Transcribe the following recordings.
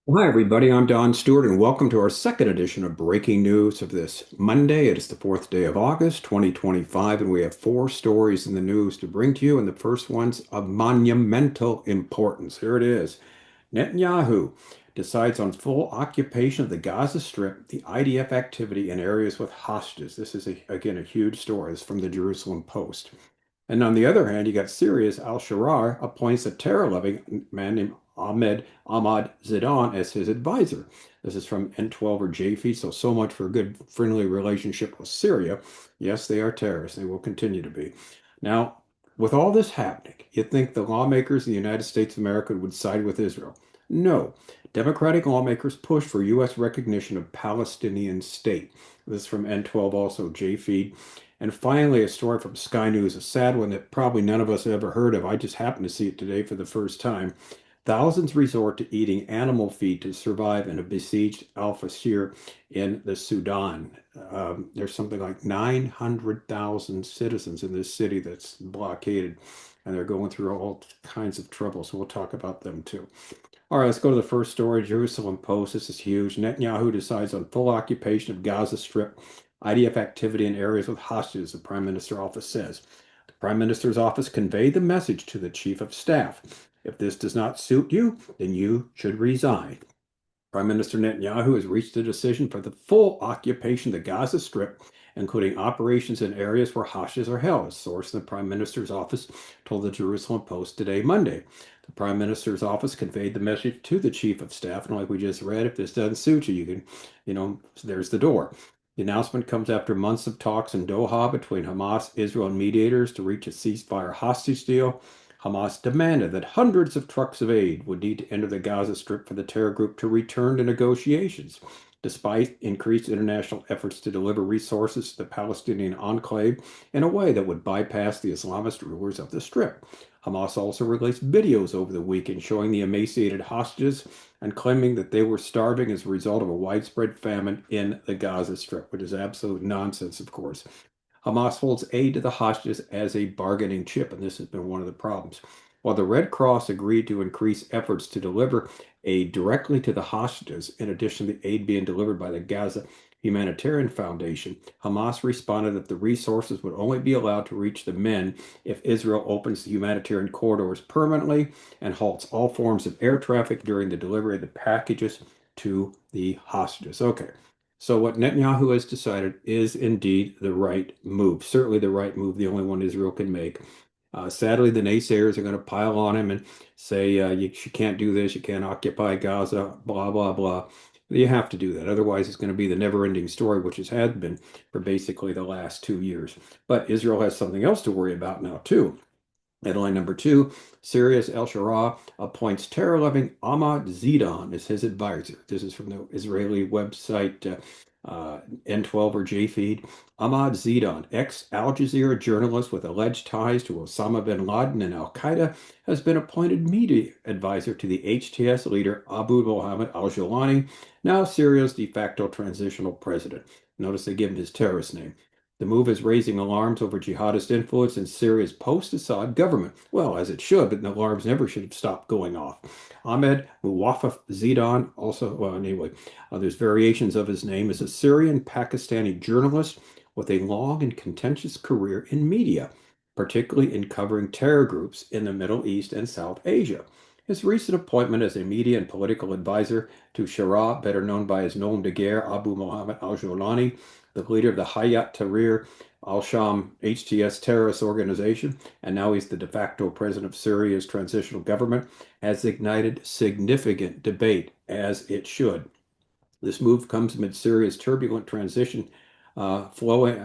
Hi, everybody. I'm Don Stewart, and welcome to our second edition of Breaking News of this Monday. It is the fourth day of August, 2025, and we have four stories in the news to bring to you. And the first one's of monumental importance. Here it is. Netanyahu decides on full occupation of the Gaza Strip, the IDF activity in areas with hostages. This is, again, a huge story. It's from the Jerusalem Post. And on the other hand, you got Syria's Al-Sharaa appoints a terror-loving man named Ahmad Zidan as his advisor. This is from N12 or JFEED, so much for a good friendly relationship with Syria. Yes, they are terrorists. They will continue to be. Now, with all this happening, you'd think the lawmakers in the United States of America would side with Israel. No. Democratic lawmakers push for U.S. recognition of Palestinian state. This is from N12, also JFEED. And finally, a story from Sky News, a sad one that probably none of us have ever heard of. I just happened to see it today for the first time. Thousands resort to eating animal feed to survive in a besieged Al-Fashir in the Sudan. There's something like 900,000 citizens in this city that's blockaded, and they're going through all kinds of trouble. So we'll talk about them too. All right, let's go to the first story. Jerusalem Post. This is huge. Netanyahu decides on full occupation of Gaza Strip. IDF activity in areas with hostages, the Prime Minister's office says. The Prime Minister's office conveyed the message to the Chief of Staff. If this does not suit you, then you should resign. Prime Minister Netanyahu has reached a decision for the full occupation of the Gaza Strip, including operations in areas where hostages are held. A source in the Prime Minister's office told the Jerusalem Post today, Monday. The Prime Minister's office conveyed the message to the Chief of Staff, and like we just read, if this doesn't suit you, you can, there's the door. The announcement comes after months of talks in Doha between Hamas, Israel, and mediators to reach a ceasefire hostage deal. Hamas demanded that hundreds of trucks of aid would need to enter the Gaza Strip for the terror group to return to negotiations, despite increased international efforts to deliver resources to the Palestinian enclave in a way that would bypass the Islamist rulers of the Strip. Hamas also released videos over the weekend showing the emaciated hostages and claiming that they were starving as a result of a widespread famine in the Gaza Strip, which is absolute nonsense, of course. Hamas holds aid to the hostages as a bargaining chip, and this has been one of the problems. While the Red Cross agreed to increase efforts to deliver aid directly to the hostages, in addition to the aid being delivered by the Gaza Humanitarian Foundation, Hamas responded that the resources would only be allowed to reach the men if Israel opens the humanitarian corridors permanently and halts all forms of air traffic during the delivery of the packages to the hostages. Okay. So what Netanyahu has decided is indeed the right move, certainly the right move, the only one Israel can make. Sadly, the naysayers are going to pile on him and say, you can't do this, you can't occupy Gaza, blah, blah, blah. You have to do that. Otherwise, it's going to be the never-ending story, which it has been for basically the last 2 years. But Israel has something else to worry about now, too. Headline number two, Syria's Al-Sharaa appoints terror-loving Ahmad Zidan as his advisor. This is from the Israeli website N12 or JFEED. Ahmad Zidan, ex-Al Jazeera journalist with alleged ties to Osama bin Laden and Al-Qaeda, has been appointed media advisor to the HTS leader Abu Mohammed al-Jolani, now Syria's de facto transitional president. Notice they give him his terrorist name. The move is raising alarms over jihadist influence in Syria's post-Assad government. Well, as it should, but the alarms never should have stopped going off. Ahmed Muwaffa Zidan, also, well, anyway, there's variations of his name, is a Syrian Pakistani journalist with a long and contentious career in media, particularly in covering terror groups in the Middle East and South Asia. His recent appointment as a media and political advisor to Sharaa, better known by his nom de guerre, Abu Mohammed al-Jolani, the leader of the Hayat Tahrir al-Sham HTS terrorist organization, and now he's the de facto president of Syria's transitional government, has ignited significant debate, as it should. This move comes amid Syria's turbulent transition following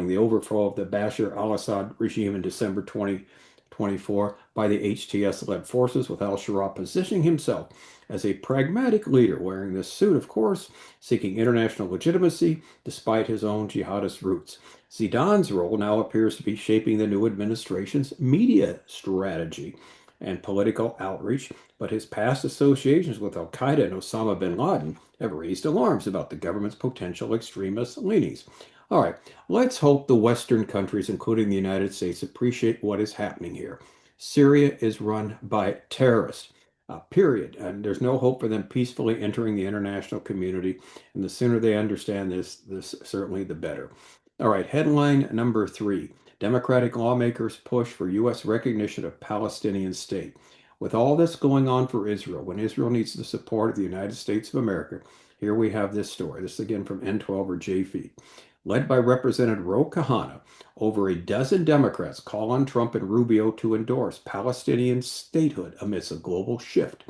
the overthrow of the Bashar al-Assad regime in December 2024 by the HTS-led forces, with al-Sharaa positioning himself as a pragmatic leader, wearing this suit, of course, seeking international legitimacy despite his own jihadist roots. Zidan's role now appears to be shaping the new administration's media strategy and political outreach, but his past associations with Al Qaeda and Osama bin Laden have raised alarms about the government's potential extremist leanings. All right, let's hope the Western countries, including the United States, appreciate what is happening here. Syria is run by terrorists. period. And there's no hope for them peacefully entering the international community. And the sooner they understand this certainly the better. All right, headline number 3. Democratic lawmakers push for U.S. recognition of Palestinian state. With all this going on for Israel, when Israel needs the support of the United States of America, here we have this story. This is again from N12 or JFEED. Led by Representative Ro Khanna, over a dozen Democrats call on Trump and Rubio to endorse Palestinian statehood amidst a global shift.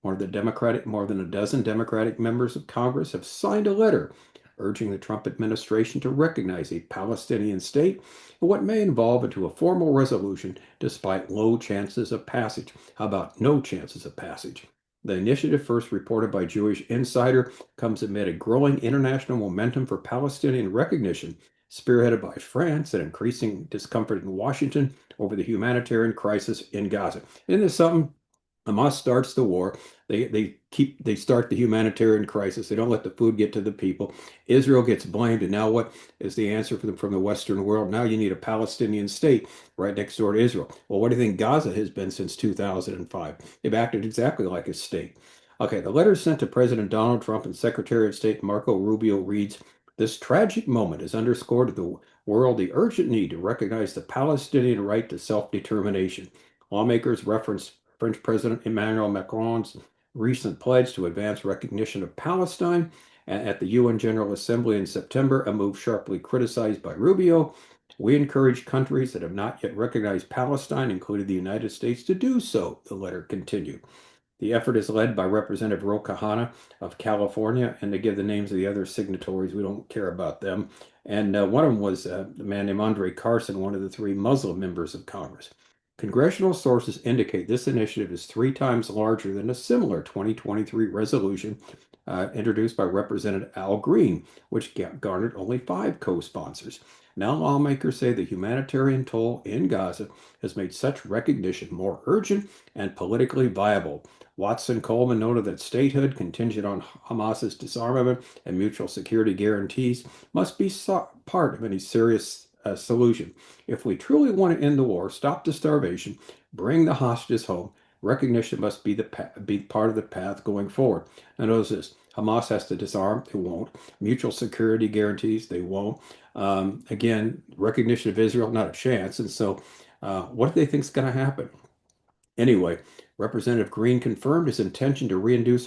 More than a dozen Democratic members of Congress have signed a letter urging the Trump administration to recognize a Palestinian state and what may evolve into a formal resolution despite low chances of passage. How about no chances of passage? The initiative, first reported by Jewish Insider, comes amid a growing international momentum for Palestinian recognition, spearheaded by France and increasing discomfort in Washington over the humanitarian crisis in Gaza. Isn't this something? Hamas starts the war. They start the humanitarian crisis. They don't let the food get to the people. Israel gets blamed, and now what is the answer from the Western world? Now you need a Palestinian state right next door to Israel. Well, what do you think Gaza has been since 2005? They've acted exactly like a state. Okay, the letter sent to President Donald Trump and Secretary of State Marco Rubio reads, "This tragic moment has underscored to the world the urgent need to recognize the Palestinian right to self-determination." Lawmakers reference French President Emmanuel Macron's recent pledge to advance recognition of Palestine at the UN General Assembly in September, a move sharply criticized by Rubio. "We encourage countries that have not yet recognized Palestine, including the United States, to do so," the letter continued. The effort is led by Representative Ro Khanna of California, and they give the names of the other signatories. We don't care about them. And one of them was a man named Andre Carson, one of the 3 Muslim members of Congress. Congressional sources indicate this initiative is 3 times larger than a similar 2023 resolution introduced by Representative Al Green, which garnered only 5 co-sponsors. Now lawmakers say the humanitarian toll in Gaza has made such recognition more urgent and politically viable. Watson Coleman noted that statehood, contingent on Hamas's disarmament and mutual security guarantees, must be part of any serious solution. If we truly want to end the war, stop the starvation, bring the hostages home, recognition must be part of the path going forward. Now notice this. Hamas has to disarm. They won't. Mutual security guarantees. They won't. Again, recognition of Israel, not a chance. And so what do they think is going to happen? Anyway, Representative Green confirmed his intention to reintroduce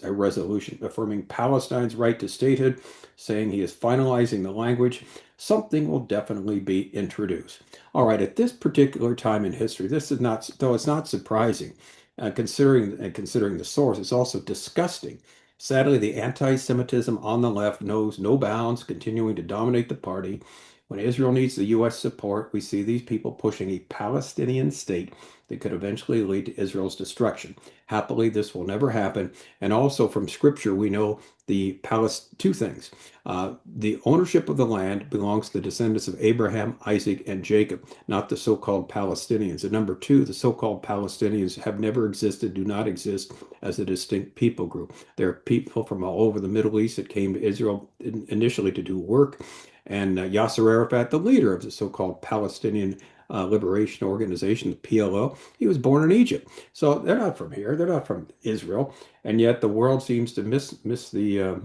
a resolution affirming Palestine's right to statehood, saying he is finalizing the language. Something will definitely be introduced. All right, at this particular time in history, this is not, though it's not surprising, considering the source, it's also disgusting. Sadly, the anti-Semitism on the left knows no bounds, continuing to dominate the party. When Israel needs the U.S. support, we see these people pushing a Palestinian state that could eventually lead to Israel's destruction. Happily, this will never happen. And also from Scripture, we know 2 things. The ownership of the land belongs to the descendants of Abraham, Isaac, and Jacob, not the so-called Palestinians. And number 2, the so-called Palestinians have never existed, do not exist as a distinct people group. They're people from all over the Middle East that came to Israel initially to do work. And Yasser Arafat, the leader of the so-called Palestinian Liberation Organization, the PLO, he was born in Egypt. So they're not from here. They're not from Israel. And yet the world seems to miss the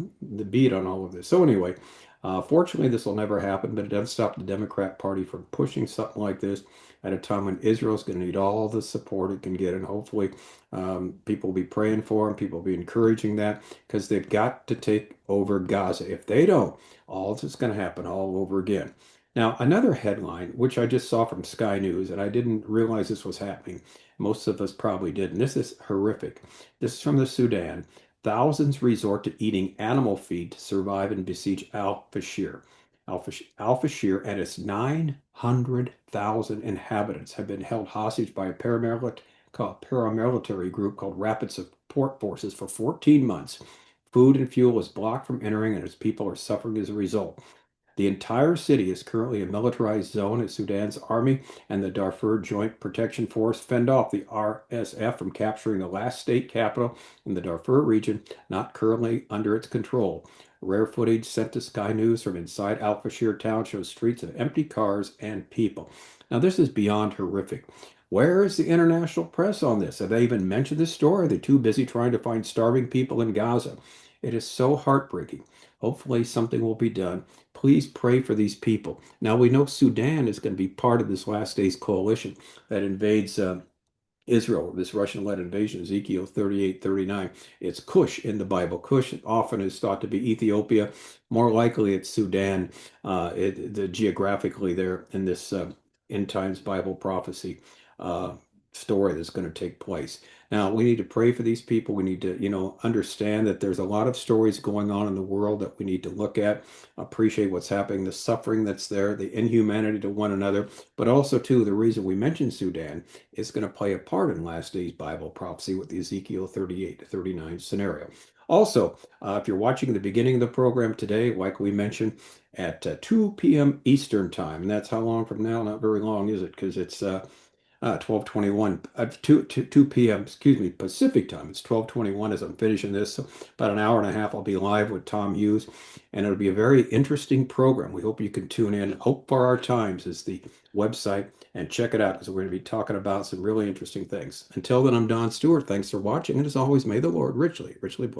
beat on all of this. So anyway, fortunately, this will never happen, but it doesn't stop the Democrat Party from pushing something like this at a time when Israel's going to need all the support it can get. And hopefully people will be praying for them. People will be encouraging that because they've got to take over Gaza. If they don't, all this is going to happen all over again. Now, another headline, which I just saw from Sky News, and I didn't realize this was happening. Most of us probably did. And this is horrific. This is from the Sudan. Thousands resort to eating animal feed to survive and besiege Al-Fashir. Al-Fashir and its 900,000 inhabitants have been held hostage by a paramilitary group called Rapid Support Forces for 14 months. Food and fuel is blocked from entering, and its people are suffering as a result. The entire city is currently a militarized zone as Sudan's army and the Darfur Joint Protection Force fend off the RSF from capturing the last state capital in the Darfur region, not currently under its control. Rare footage sent to Sky News from inside Al-Fashir town shows streets of empty cars and people. Now, this is beyond horrific. Where is the international press on this? Have they even mentioned this story? They're too busy trying to find starving people in Gaza. It is so heartbreaking. Hopefully, something will be done. Please pray for these people. Now, we know Sudan is going to be part of this last days coalition that invades Israel, this Russian-led invasion, Ezekiel 38, 39. It's Cush in the Bible. Cush often is thought to be Ethiopia. More likely, it's Sudan, geographically there in this end times Bible prophecy uh, story that's going to take place. Now, we need to pray for these people. We need to, understand that there's a lot of stories going on in the world that we need to look at, appreciate what's happening, the suffering that's there, the inhumanity to one another, but also, too, the reason we mentioned Sudan is going to play a part in last days Bible prophecy with the Ezekiel 38 to 39 scenario. Also, if you're watching the beginning of the program today, like we mentioned, at 2 p.m. Eastern time, and that's how long from now? Not very long, is it? Because it's 12:21, 2 p.m., excuse me, Pacific time. It's 12:21 as I'm finishing this. So about an hour and a half, I'll be live with Tom Hughes, and it'll be a very interesting program. We hope you can tune in. Hope for Our Times is the website, and check it out because we're going to be talking about some really interesting things. Until then, I'm Don Stewart. Thanks for watching, and as always, may the Lord richly, richly bless.